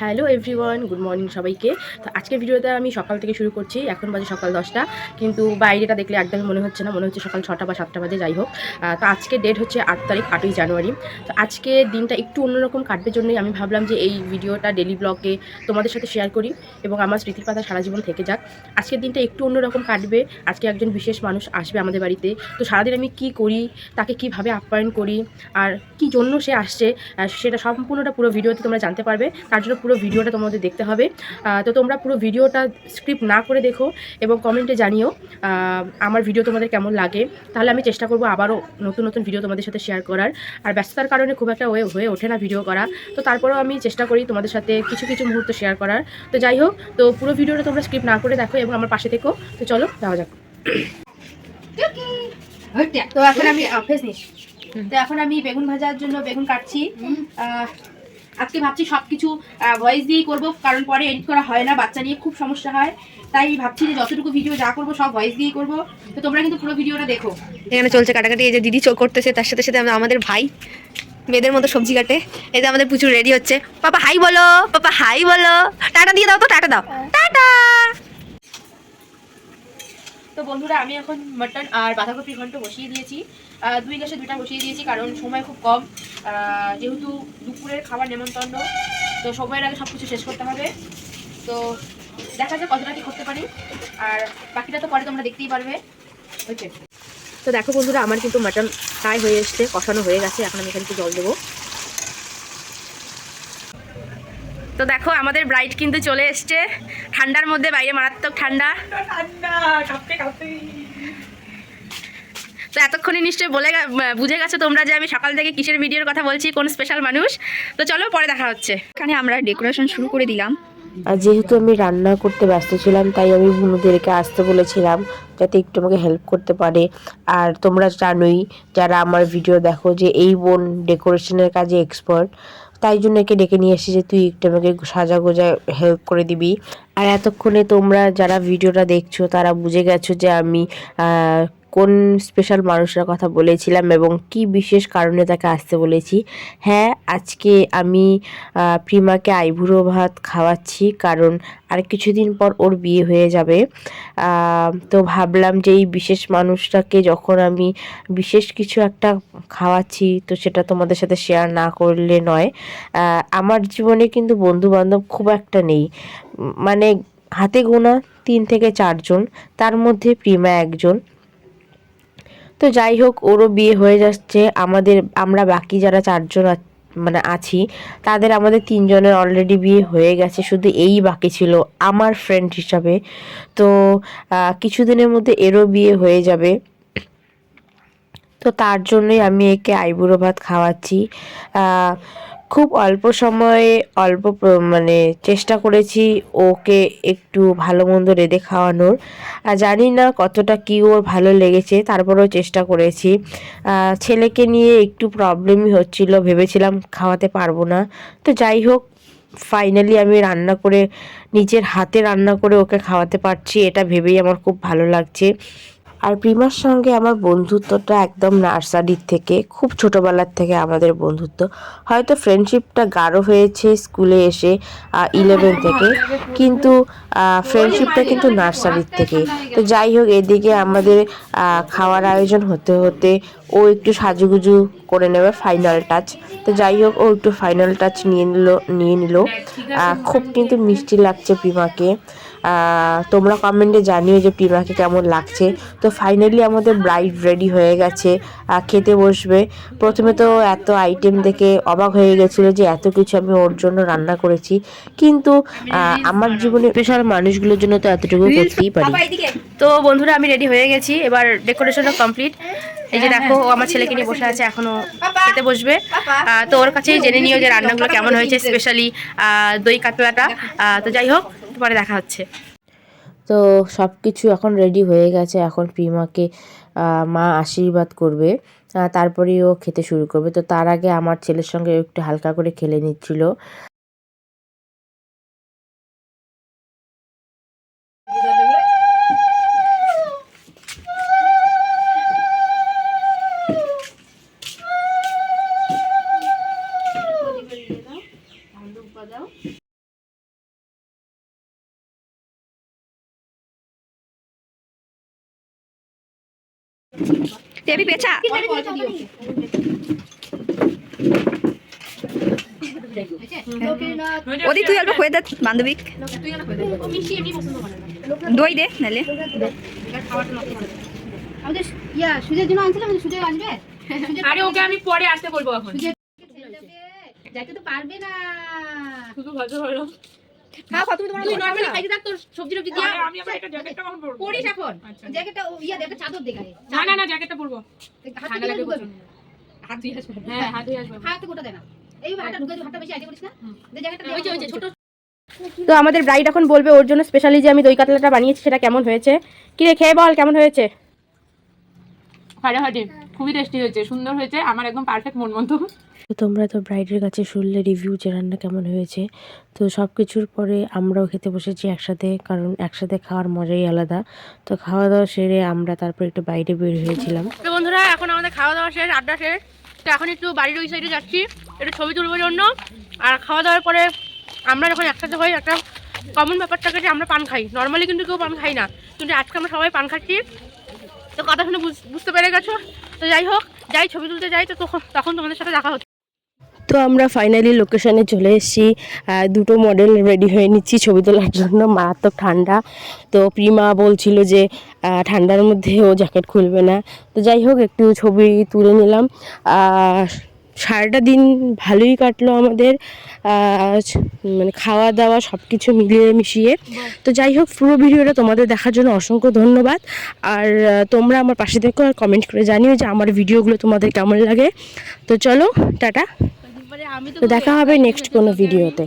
Hello everyone, good morning সবাইকে। তো আজকের ভিডিওটা আমি সকাল থেকে শুরু করছি। এখন বাজে সকাল 10টা, কিন্তু বাইরেটা দেখলে একদমই মনে হচ্ছে না, মনে হচ্ছে সকাল 6টা বা 7টা বাজে। যাই হোক, তো আজকে ডেট হচ্ছে 8 তারিখ, 8ই জানুয়ারি। তো আজকে দিনটা একটু অন্যরকম কাটবে জন্যই আমি ভাবলাম যে এই ভিডিওটা ডেলি ব্লগে তোমাদের সাথে শেয়ার করি এবং আমার স্মৃতির পাতা সারা জীবন থেকে যাক। আজকের দিনটা একটু অন্যরকম কাটবে। আজকে একজন বিশেষ মানুষ আসবে আমাদের বাড়িতে। তো সারাদিন আমি কি করি, তাকে কিভাবে আপ্যায়ন করি আর কি জন্য সে আসছে, সেটা সম্পূর্ণটা পুরো ভিডিওতে তোমরা জানতে পারবে। তার জন্য পুরো ভিডিওটা তোমাদের দেখতে হবে। তো তোমরা পুরো ভিডিওটা স্ক্রিপ্ট না করে দেখো এবং কমেন্টে জানিও আমার ভিডিও তোমাদের কেমন লাগে। তাহলে আমি চেষ্টা করবো আবারও নতুন নতুন ভিডিও তোমাদের সাথে শেয়ার করার। আর ব্যস্ততার কারণে খুব একটা হয়ে ওঠে না ভিডিও করা, তো তারপরেও আমি চেষ্টা করি তোমাদের সাথে কিছু কিছু মুহূর্ত শেয়ার করার। তো যাই হোক, তো পুরো ভিডিওটা তোমরা স্ক্রিপ্ট না করে দেখো এবং আমার পাশে থেকো। তো চলো যাওয়া যাক। তো এখন আমি এখন আমি বেগুন ভাজার জন্য বেগুন কাটছি। আজকে ভাবছি সব কিছু ভয়েস দিয়েই করবো, কারণ পরে এডিট করা হয় না, বাচ্চা নিয়ে খুব সমস্যা হয়। তাই ভাবছি যে যতটুকু ভিডিও যা করবো সব ভয়েস দিয়েই করবো। তো তোমরা কিন্তু পুরো ভিডিওটা দেখো। এখানে চলছে কাটাকাটি। এই যে দিদি চোখ করতেছে, তার সাথে সাথে আমাদের ভাই মেয়েদের মতো সবজি কাটে। এই যে আমাদের প্রচুর রেডি হচ্ছে। পাপা হাই বলো, পাপা হাই বলো, টাটা দিয়ে দাও, তো টাটা দাও, টাটা। তো বন্ধুরা, আমি এখন মটন আর বাঁধাকপির ঘন্ট বসিয়ে দিয়েছি। 2 গ্যাসে 2টা বসিয়ে দিয়েছি, কারণ সময় খুব কম। যেহেতু দুপুরের খাবার নেমন্তন্ন, তো সময়ের আগে সব কিছু শেষ করতে হবে। তো দেখা যাক কতটা কি করতে পারি, আর বাকিটা তো পরে তোমরা দেখতেই পারবে। ওকে, তো দেখো বন্ধুরা, আমার কিন্তু মাটন ফ্রাই হয়ে এসছে, কষানো হয়ে গেছে। এখন আমি এখানে একটু জল দেবো। তো দেখো আমাদের ব্রাইড কিন্তু চলে এসছে ঠান্ডার মধ্যে, বাইরে মারাত্মক ঠান্ডা। তো এতক্ষণে নিশ্চয়ই বুঝে গেছো তোমরা যে আমি সকাল থেকে কিসের ভিডিওর কথা বলছি, কোন স্পেশাল মানুষ। তো চলো পরে দেখা হচ্ছে। এখানে আমরা ডেকোরেশন শুরু করে দিলাম। আর যেহেতু আমি রান্না করতে ব্যস্ত ছিলাম, তাই আমি বুনুদেরকে আসতে বলেছিলাম যাতে একটু আমাকে হেল্প করতে পারে। আর তোমরা জানোই, যারা আমার ভিডিও দেখো, যে এই বোন ডেকোরেশনের কাজে এক্সপার্ট। তাই জন্য একে ডেকে নিয়ে এসেছি যে তুই একটু আমাকে সাজা গোজায় হেল্প করে দিবি। আর এতক্ষণে তোমরা যারা ভিডিওটা দেখছো তারা বুঝে গেছো যে আমি কোন স্পেশাল মানুষের কথা বলেছিলাম এবং কি বিশেষ কারণে তাকে আসতে বলেছি। হ্যাঁ, আজকে আমি প্রিমাকে আইবুড়ো ভাত খাওয়াচ্ছি, কারণ আর কিছুদিন পর ওর বিয়ে হয়ে যাবে। তো ভাবলাম যে এই বিশেষ মানুষটাকে যখন আমি বিশেষ কিছু একটা খাওয়াচ্ছি, তো সেটা তোমাদের সাথে শেয়ার না করলে নয়। আমার জীবনে কিন্তু বন্ধু বান্ধব খুব একটা নেই, মানে হাতে গোনা 3 থেকে 4 জন, তার মধ্যে প্রিমা একজন। তো যাই হোক, ওরও বিয়ে হয়ে যাচ্ছে। আমরা বাকি যারা 4 জন মানে আছি, আমাদের 3 জনের অলরেডি বিয়ে হয়ে গেছে, শুধু এই বাকি ছিল আমার ফ্রেন্ড হিসাবে। তো কিছুদিনের মধ্যে এরও বিয়ে হয়ে যাবে। তো তার জন্যই আমি একে আইবুড়ো ভাত খাওয়াচ্ছি। খুব অল্প সময়ে মানে চেষ্টা করেছি ওকে একটু ভালো মন্দ রেঁধে খাওয়ানোর। জানি না কতটা কি ওর ভালো লেগেছে, তারপরেও চেষ্টা করেছি। ছেলেকে নিয়ে একটু প্রবলেমই হচ্ছিল, ভেবেছিলাম খাওয়াতে পারবো না। তো যাই হোক, ফাইনালি আমি নিজের হাতে রান্না করে ওকে খাওয়াতে পারছি, এটা ভেবেই আমার খুব ভালো লাগছে। আর প্রিমার সঙ্গে আমার বন্ধুত্বটা একদম নার্সারির থেকে, খুব ছোটোবেলার থেকে আমাদের বন্ধুত্ব। হয়তো ফ্রেন্ডশিপটা গাঢ় হয়েছে স্কুলে এসে 11 থেকে, কিন্তু ফ্রেন্ডশিপটা কিন্তু নার্সারির থেকে। তো যাই হোক, এদিকে আমাদের খাওয়ার আয়োজন হতে হতে ও একটু সাজুগুজু করে নেবে, ফাইনাল টাচ। তো যাই হোক, ও একটু ফাইনাল টাচ নিয়ে নিল। খুব কিন্তু মিষ্টি লাগছে প্রিমাকে। তোমরা কমেন্টে জানিও যে প্রিমাকে কেমন লাগছে। তো ফাইনালি আমাদের ব্রাইড রেডি হয়ে গেছে, খেতে বসবে। প্রথমে তো এত আইটেম দেখে অবাক হয়ে গেছিলো যে এত কিছু আমি ওর জন্য রান্না করেছি, কিন্তু আমার জীবনে স্পেশাল মানুষগুলোর জন্য তো এতটুকু করতেই পারি। তো বন্ধুরা, আমি রেডি হয়ে গেছি, এবার ডেকোরেশনও কমপ্লিট। এই যে দেখো, ও আমার ছেলেকে নিয়ে বসে আছে, এখনো খেতে বসবে। তো ওর কাছেই জেনে নিও যে রান্নাগুলো কেমন হয়েছে, স্পেশালি দই কাতলাটা। তো যাই হোক, পরে দেখা হচ্ছে। তো সব কিছু এখন রেডি হয়ে গেছে, এখন প্রিমাকে মা আশীর্বাদ করবে, তারপরেই ও খেতে শুরু করবে। তো তার আগে আমার ছেলের সঙ্গে একটু হালকা করে খেলে নিচ্ছিল। টেপি পেঁচা ওদি তুই অল্প খুঁয়ে দে বান্ধবী দই দে নালে আমাদের সুজের জন্য আনছিলাম, সুজে আসবে। আরে ওকে আমি পরে আসতে বলবো এখন। যাইতে তো পারবে না। শুধু ভালো হলো। খাও খাও তুমি তোমার তুই নরমালি খাইতে থাক, তোর সবজি টবজি দিয়া আমি আবার একটা জ্যাকেটটা কখন পরবো? পরিস এখন আচ্ছা। জ্যাকেটটা একটা চাদর দেখায়। না না না জ্যাকেটটা পরবো। ঠান্ডা লাগবে প্রচুর। হাত ধুয়ে আসবে। হ্যাঁ হাত ধুয়ে আসবো। হাতে গোটা দেনা। এই হাতটা ঢুকে হাতটা বেশি আইডিয়া করিস না। যে জ্যাকেটটা ওই যে ছোট। তো আমাদের ব্রাইড এখন বলবে ওর জন্য স্পেশালি যে আমি দই কাতলাটা বানিয়েছি সেটা কেমন হয়েছে। কি রে খেয়ে বল কেমন হয়েছে? ফাটাফাটি খুবই টেস্টি হয়েছে, সুন্দর হয়েছে, আমার একদম পারফেক্ট মন মতো। তো তোমরা তো ব্রাইডের কাছে শুনলে রিভিউ যে রান্না কেমন হয়েছে। তো সব কিছুর পরে আমরাও খেতে বসেছি একসাথে, কারণ একসাথে খাওয়ার মজাই আলাদা। তো খাওয়া দাওয়া সেরে আমরা তারপর একটু বাইরে বের হয়েছিলাম। তো বন্ধুরা এখন আমাদের খাওয়া দাওয়া শেষ, আড্ডা শেষ। তো এখন একটু বাড়ির ওই সাইডে যাচ্ছি একটু ছবি তুলবার জন্য। আর খাওয়া দাওয়ার পরে আমরা যখন একসাথে হই একটা কমন ব্যাপারটাকে যে আমরা পান খাই। নর্মালি কিন্তু কেউ পান খাই না, কিন্তু আজকে আমরা সবাই পান খাচ্ছি। তো কথা শুনে বুঝতে পেরে গেছো। তো যাই হোক, যাই ছবি তুলতে যাই, তো তখন তোমাদের সাথে দেখা হচ্ছে। তো আমরা ফাইনালি লোকেশনে চলে এসেছি। দুটো মডেল রেডি হয়ে নিচ্ছি ছবি তোলার জন্য। মারাত্মক ঠান্ডা, তো প্রিমা বলছিল যে ঠান্ডার মধ্যে ও জ্যাকেট খুলবে না। তো যাই হোক একটু ছবি তুলে নিলাম। সারাটা দিন ভালোই কাটলো আমাদের, মানে খাওয়া দাওয়া সব কিছু মিলিয়ে মিশিয়ে। তো যাই হোক পুরো ভিডিওটা তোমাদের দেখার জন্য অসংখ্য ধন্যবাদ। আর তোমরা আমার পাশে দেখো আর কমেন্ট করে জানিও যে আমার ভিডিওগুলো তোমাদের কেমন লাগে। তো চলো টাটা, তো দেখা হবে নেক্সট কোনো ভিডিওতে।